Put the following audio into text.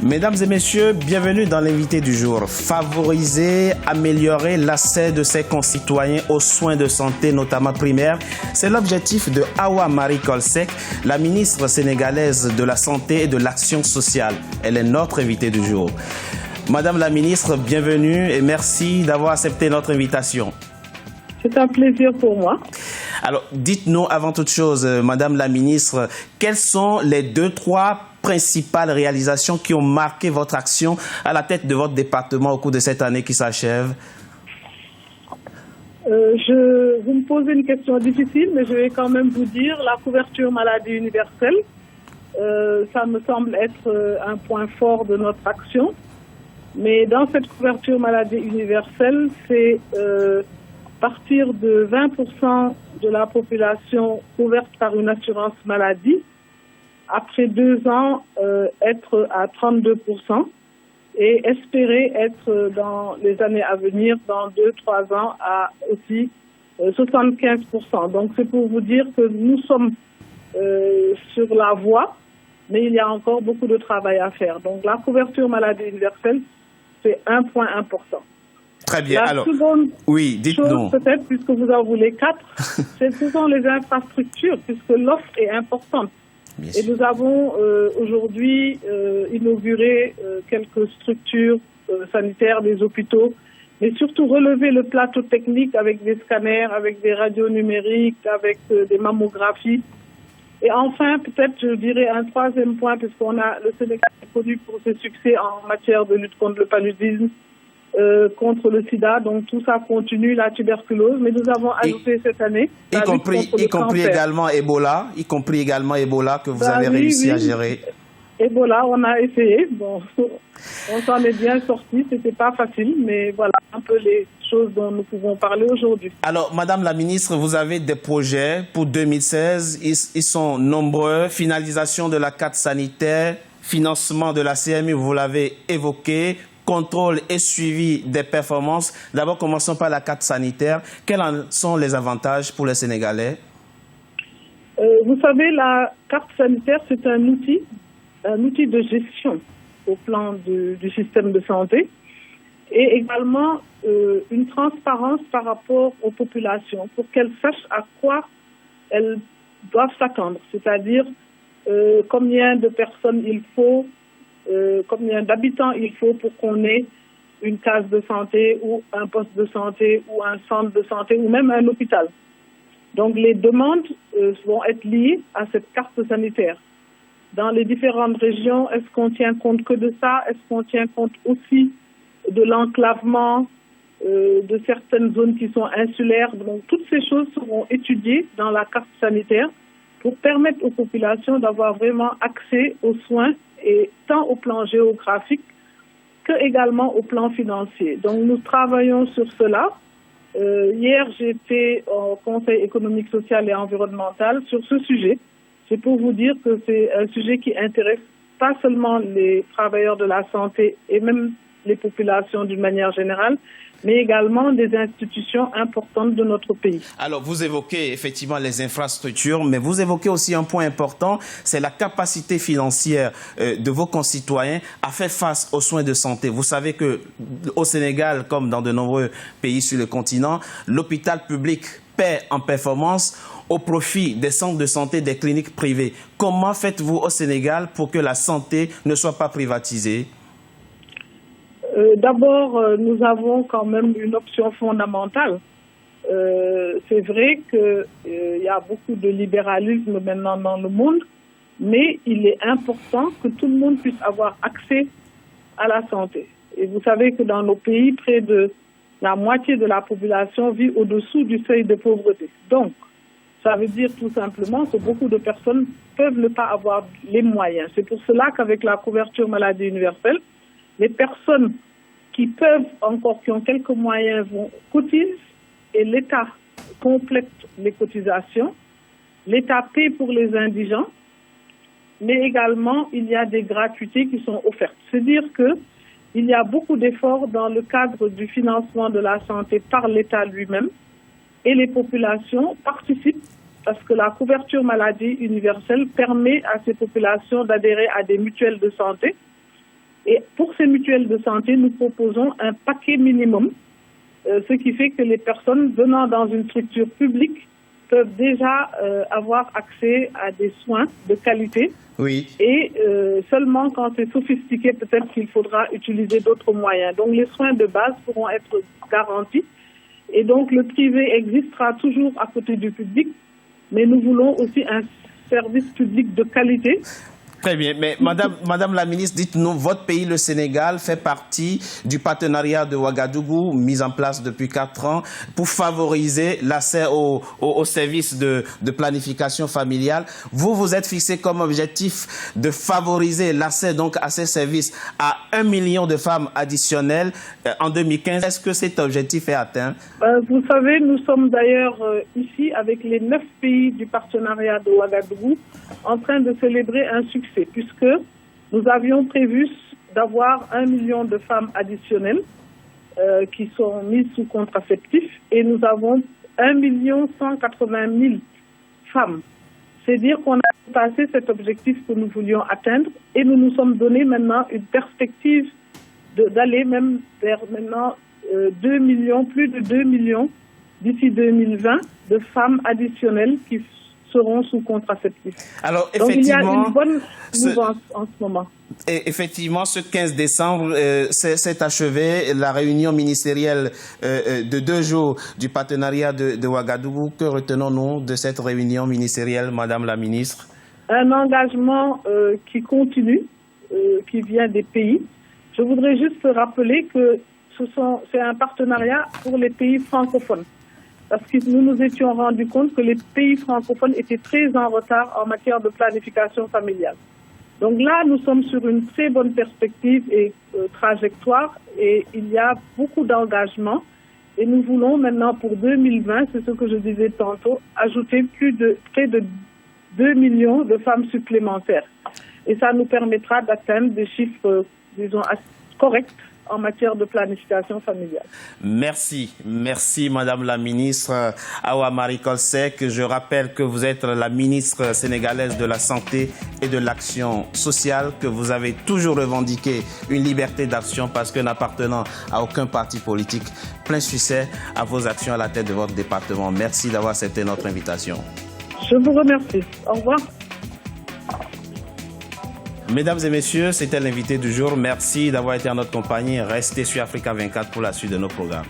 Mesdames et messieurs, bienvenue dans l'invité du jour. Favoriser, améliorer l'accès de ses concitoyens aux soins de santé, notamment primaires, c'est l'objectif de Awa Marie Coll Seck, la ministre sénégalaise de la Santé et de l'Action sociale. Elle est notre invitée du jour. Madame la ministre, bienvenue et merci d'avoir accepté notre invitation. C'est un plaisir pour moi. Alors, dites-nous avant toute chose, Madame la ministre, quelles sont les 2-3 principales réalisations qui ont marqué votre action à la tête de votre département au cours de cette année qui s'achève? Vous me posez une question difficile, mais je vais quand même vous dire la couverture maladie universelle. Ça me semble être un point fort de notre action. Mais dans cette couverture maladie universelle, c'est partir de 20% de la population couverte par une assurance maladie. Après 2 ans, être à 32% et espérer être dans les années à venir, dans 2-3 ans, à aussi 75%. Donc c'est pour vous dire que nous sommes sur la voie, mais il y a encore beaucoup de travail à faire. Donc la couverture maladie universelle, c'est un point important. Très bien. La alors, seconde oui, dites-nous. Peut-être, puisque vous en voulez 4, ce sont les infrastructures, puisque l'offre est importante. Bien Et sûr. nous avons aujourd'hui inauguré quelques structures sanitaires, des hôpitaux, mais surtout relever le plateau technique avec des scanners, avec des radios numériques, avec des mammographies. Et enfin, peut-être, je dirais un 3e point, puisqu'on a le Sénégal est connu pour ses succès en matière de lutte contre le paludisme, contre le sida, donc tout ça continue, la tuberculose, mais nous avons ajouté cette année y compris également Ebola que vous avez réussi à gérer. Ebola, on a essayé, bon, on s'en est bien sorti, c'était pas facile, mais voilà un peu les choses dont nous pouvons parler aujourd'hui. Alors, Madame la ministre, vous avez des projets pour 2016, ils sont nombreux, finalisation de la carte sanitaire, financement de la CMU, vous l'avez évoqué, contrôle et suivi des performances. D'abord, commençons par la carte sanitaire. Quels en sont les avantages pour les Sénégalais? Vous savez, la carte sanitaire, c'est un outil de gestion au plan du système de santé et également une transparence par rapport aux populations pour qu'elles sachent à quoi elles doivent s'attendre, c'est-à-dire combien de personnes il faut, combien d'habitants il faut pour qu'on ait une case de santé ou un poste de santé ou un centre de santé ou même un hôpital. Donc les demandes vont être liées à cette carte sanitaire. Dans les différentes régions, est-ce qu'on tient compte que de ça? Est-ce qu'on tient compte aussi de l'enclavement de certaines zones qui sont insulaires? Donc toutes ces choses seront étudiées dans la carte sanitaire pour permettre aux populations d'avoir vraiment accès aux soins, et tant au plan géographique que également au plan financier. Donc nous travaillons sur cela. Hier, j'étais au Conseil économique, social et environnemental sur ce sujet. C'est pour vous dire que c'est un sujet qui intéresse pas seulement les travailleurs de la santé et même les populations d'une manière générale, mais également des institutions importantes de notre pays. Alors, vous évoquez effectivement les infrastructures, mais vous évoquez aussi un point important, c'est la capacité financière de vos concitoyens à faire face aux soins de santé. Vous savez qu'au Sénégal, comme dans de nombreux pays sur le continent, l'hôpital public perd en performance au profit des centres de santé, des cliniques privées. Comment faites-vous au Sénégal pour que la santé ne soit pas privatisée? D'abord, nous avons quand même une option fondamentale. C'est vrai qu'il y a beaucoup de libéralisme maintenant dans le monde, mais il est important que tout le monde puisse avoir accès à la santé. Et vous savez que dans nos pays, près de la moitié de la population vit au-dessous du seuil de pauvreté. Donc, ça veut dire tout simplement que beaucoup de personnes peuvent ne pas avoir les moyens. C'est pour cela qu'avec la couverture maladie universelle, les personnes qui peuvent encore, qui ont quelques moyens, cotisent et l'État complète les cotisations. L'État paie pour les indigents, mais également il y a des gratuités qui sont offertes. C'est-à-dire qu'il y a beaucoup d'efforts dans le cadre du financement de la santé par l'État lui-même et les populations participent parce que la couverture maladie universelle permet à ces populations d'adhérer à des mutuelles de santé Et pour ces mutuelles de santé, nous proposons un paquet minimum, ce qui fait que les personnes venant dans une structure publique peuvent déjà avoir accès à des soins de qualité. Oui. Et seulement quand c'est sophistiqué, peut-être qu'il faudra utiliser d'autres moyens. Donc les soins de base pourront être garantis. Et donc le privé existera toujours à côté du public, mais nous voulons aussi un service public de qualité. Très bien, mais Madame la ministre, dites-nous, votre pays, le Sénégal, fait partie du partenariat de Ouagadougou, mis en place depuis 4 ans, pour favoriser l'accès aux services de planification familiale. Vous vous êtes fixé comme objectif de favoriser l'accès donc à ces services à 1 million de femmes additionnelles en 2015. Est-ce que cet objectif est atteint? Vous savez, nous sommes d'ailleurs ici avec les 9 pays du partenariat de Ouagadougou en train de célébrer un succès, puisque nous avions prévu d'avoir 1 million de femmes additionnelles qui sont mises sous contraceptif, et nous avons 1 180 000 femmes. C'est dire qu'on a dépassé cet objectif que nous voulions atteindre, et nous nous sommes donné maintenant une perspective d'aller même vers maintenant 2 millions, plus de 2 millions d'ici 2020 de femmes additionnelles qui seront sous contraceptif. Alors, donc il y a effectivement, une bonne mouvance en ce moment. Et effectivement, ce 15 décembre s'est achevée la réunion ministérielle de 2 jours du partenariat de Ouagadougou. Que retenons-nous de cette réunion ministérielle, Madame la ministre? Un engagement qui continue, qui vient des pays. Je voudrais juste rappeler que c'est un partenariat pour les pays francophones. Parce que nous nous étions rendus compte que les pays francophones étaient très en retard en matière de planification familiale. Donc là, nous sommes sur une très bonne perspective et trajectoire, et il y a beaucoup d'engagement. Et nous voulons maintenant pour 2020, c'est ce que je disais tantôt, ajouter près de 2 millions de femmes supplémentaires. Et ça nous permettra d'atteindre des chiffres, disons, corrects en matière de planification familiale. Merci Madame la ministre Awa Marie Coll Seck. Je rappelle que vous êtes la ministre sénégalaise de la Santé et de l'Action sociale, que vous avez toujours revendiqué une liberté d'action parce que n'appartenant à aucun parti politique. Plein succès à vos actions à la tête de votre département. Merci d'avoir accepté notre invitation. Je vous remercie. Au revoir. Mesdames et messieurs, c'était l'invité du jour. Merci d'avoir été en notre compagnie. Restez sur Africa 24 pour la suite de nos programmes.